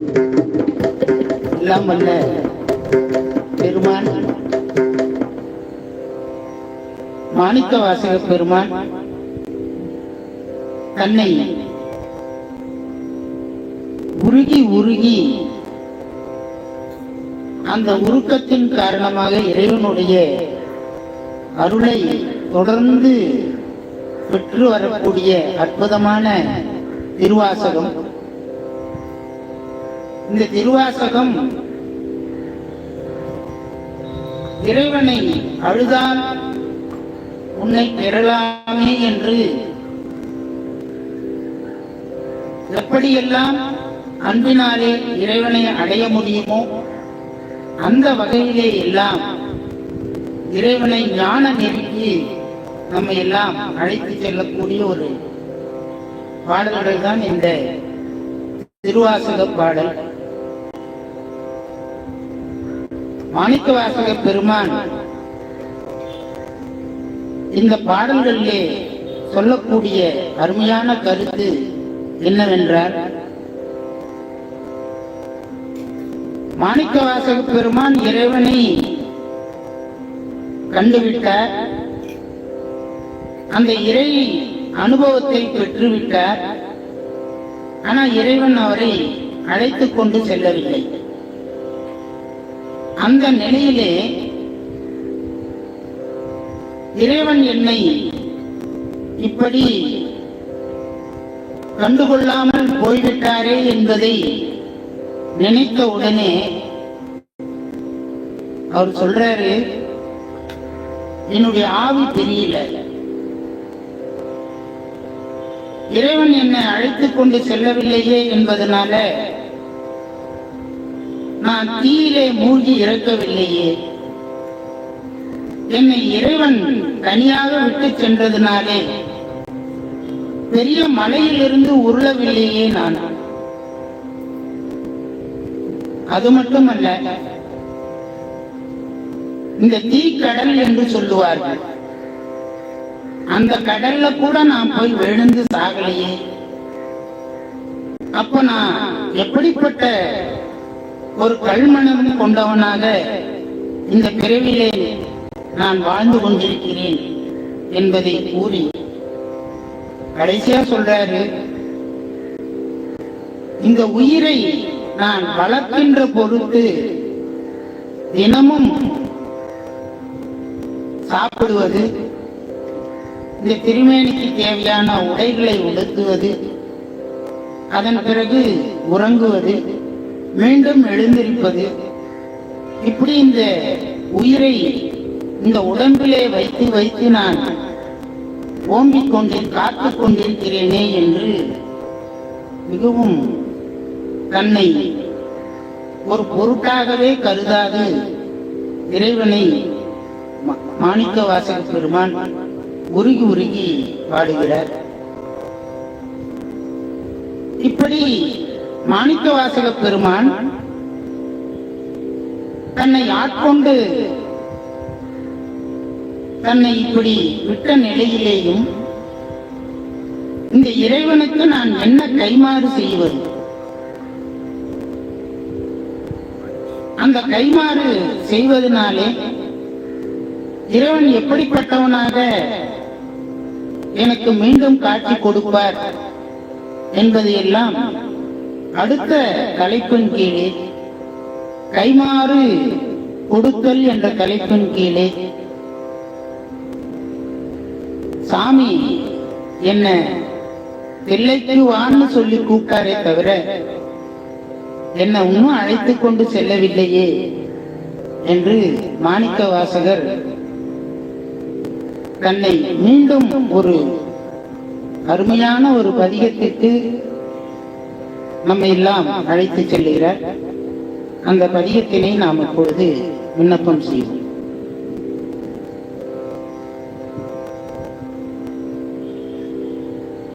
எல்லாம் வல்ல பெருமான் மாணிக்கவாசக பெருமான் தன்னை உருகி உருகி அந்த உருக்கத்தின் காரணமாக இறைவனுடைய அருளை தொடர்ந்து பெற்று வரக்கூடிய அற்புதமான திருவாசகம். இந்த திருவாசகம் இறைவனை அழுதால் உன்னை பெறலாமே என்று எப்படியெல்லாம் அன்பினாலே இறைவனை அடைய முடியுமோ அந்த வகையிலே எல்லாம் இறைவனை ஞான நெருக்கி நம்மை எல்லாம் அழைத்து செல்லக்கூடிய ஒரு பாடல்கள் தான் இந்த திருவாசக பாடல். மாணிக்கவாசக பெருமான் இந்த பாடல்களிலே சொல்லக்கூடிய அருமையான கருத்து என்னவென்றால், மாணிக்கவாசக பெருமான் இறைவனை கண்டுவிட்டார், அந்த இறை அனுபவத்தை பெற்றுவிட்டார். ஆனால் இறைவன் அவரை அழைத்துக் கொண்டு செல்லவில்லை. அந்த நிலையிலே இறைவன் என்னை இப்படி கண்டுகொள்ளாமல் போய்விட்டாரே என்பதை நினைத்த உடனே அவர் சொல்றாரு, என்னுடைய ஆவி தெரியல, இறைவன் என்னை அழைத்துக் கொண்டு செல்லவில்லையே என்பதனால நான் தீயிலே மூழ்கி இறக்கவில்லையே, என்னை இறைவன் தனியாக விட்டு சென்றதினாலே பெரிய மலையிலிருந்து உருளவில்லையே நான். அது மட்டுமல்ல, இந்த தீக்கடல் என்று சொல்லுவார்கள், அந்த கடல்ல கூட நான் போய் விழுந்து சாகலையே. அப்ப நான் எப்படிப்பட்ட ஒரு கல்மனம் கொண்டவனாக இந்த பிறவிலே நான் வாழ்ந்து கொண்டிருக்கிறேன் என்பதை கூறி கடைசியா சொல்றாரு, இந்த உயிரை நான் வளர்க்கின்ற பொருட்டு தினமும் சாப்பிடுவது, இந்த திருமேனிக்கு தேவையான உடைகளை உடுத்துவது, அதன் பிறகு உறங்குவது, மீண்டும் எழுந்திருப்பது, இப்படி இந்த உயிரை இந்த உடம்பிலே வைத்து வைத்து நான் ஓம்பிக் கொண்டு காத்துக் கொண்டிருக்கிறேனே என்று மிகவும் தன்னை ஒரு பொருட்டாகவே கருதாது இறைவனை மாணிக்கவாசக பெருமான் உருகி உருகி பாடுகிறார். இப்படி மாணிக்கவாசக பெருமான் தன்னை ஆட்கொண்டு தன்னை இப்படி விட்ட நிலையிலேயும் இந்த இறைவனுக்கு நான் என்ன கைமாறு செய்வது, அந்த கைமாறு செய்வதனாலே இறைவன் எப்படிப்பட்டவனாக எனக்கு மீண்டும் காட்சி கொடுப்பார் என்பதையெல்லாம் அடுத்த தலைப்பின் கீழே, கைமாறு கொடுத்தல் என்ற தலைப்பின் கீழே, சாமி என்ன தில்லைக்கு வான்னு சொல்லி கூப்பிட்டாரே தவிர என்ன இன்னும் அழைத்துக் கொண்டு செல்லவில்லையே என்று மாணிக்கவாசகர் தன்னை மீண்டும் ஒரு அருமையான ஒரு பதிகத்திற்கு நம்மை எல்லாம் அழைத்து செல்லுகிறார். அந்த பதிகத்தினை நாம் இப்பொழுது விண்ணப்பம் செய்வோம்.